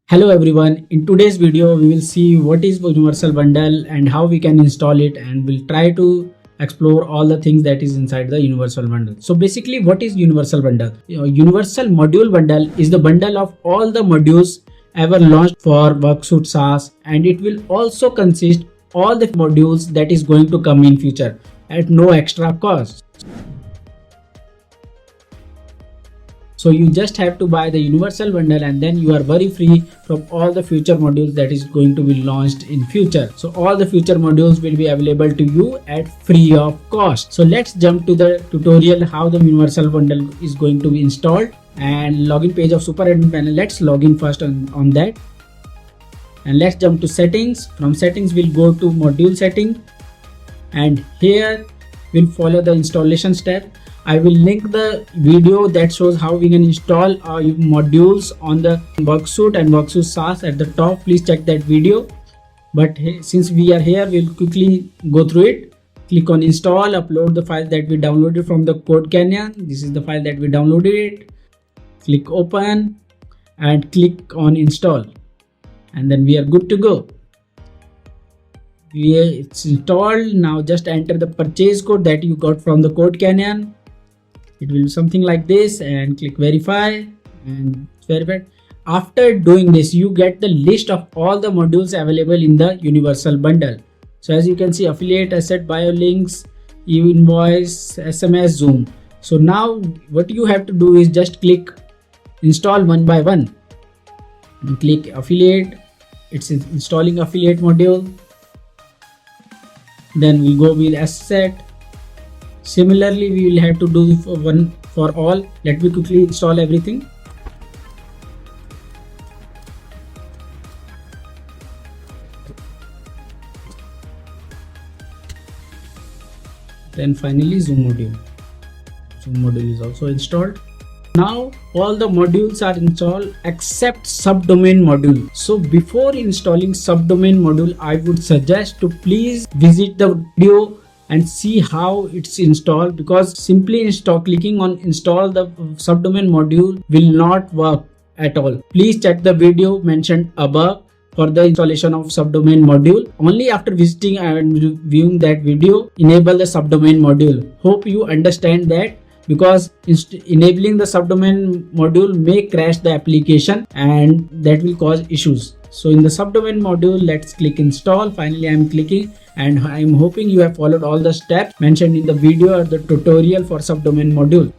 Hello everyone, in today's video we will see what is Universal Bundle and how we can install it, and we'll try to explore all the things that is inside the Universal Bundle. So basically, what is Universal Bundle? Universal Module Bundle is the bundle of all the modules ever launched for Worksuite SaaS, and it will also consist all the modules that is going to come in future at no extra cost. So you just have to buy the Universal Bundle and then you are very free from all the future modules that is going to be launched in future. So all the future modules will be available to you at free of cost. So let's jump to the tutorial how the Universal Bundle is going to be installed and login page of Super Admin Panel. Let's log in first on that. And let's jump to settings. From settings we'll go to module setting, and here we'll follow the installation step. I will link the video that shows how we can install our modules on the Worksuite and Worksuite SaaS at the top. Please check that video. But since we are here, we'll quickly go through it. Click on install, upload the file that we downloaded from the Code Canyon. This is the file that we downloaded. Click open and click on install. And then we are good to go. It's installed. Now just enter the purchase code that you got from the Code Canyon. It will be something like this, and click verify and verify. After doing this, you get the list of all the modules available in the Universal Bundle. So as you can see, affiliate, asset, bio links, e-invoice, SMS, Zoom. So now what you have to do is just click install one by one. And click affiliate. It's installing affiliate module. Then we go with asset. Similarly, we will have to do one for all. Let me quickly install everything. Then finally Zoom module. Zoom module is also installed. Now all the modules are installed except subdomain module. So before installing subdomain module, I would suggest to please visit the video and see how it's installed, because simply clicking on install the subdomain module will not work at all. Please check the video mentioned above for the installation of subdomain module. Only after visiting and viewing that video, enable the subdomain module. Hope you understand that, because enabling the subdomain module may crash the application and that will cause issues. So in the subdomain module, let's click install. Finally, I'm clicking, and I'm hoping you have followed all the steps mentioned in the video or the tutorial for subdomain module.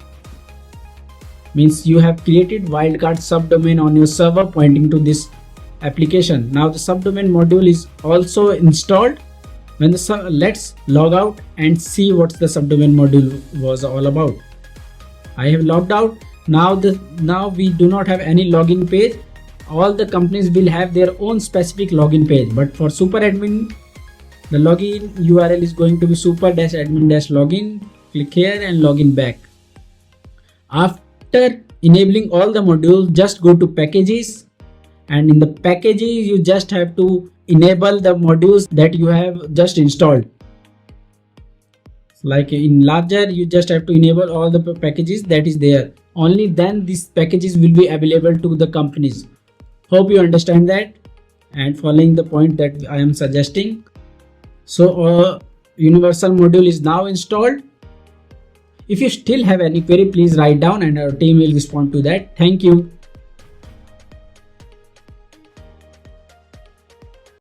Means you have created wildcard subdomain on your server pointing to this application. Now the subdomain module is also installed. Let's log out and see what the subdomain module was all about. I have logged out. Now we do not have any login page. All the companies will have their own specific login page, but for Super Admin, the login URL is going to be super-admin-login. Click here and login back. After enabling all the modules, just go to packages, and in the packages you just have to enable the modules that you have just installed. Like in larger, you just have to enable all the packages that is there. Only then these packages will be available to the companies. Hope you understand that and following the point that I am suggesting. So Universal module is now installed. If you still have any query, please write down and our team will respond to that. Thank you.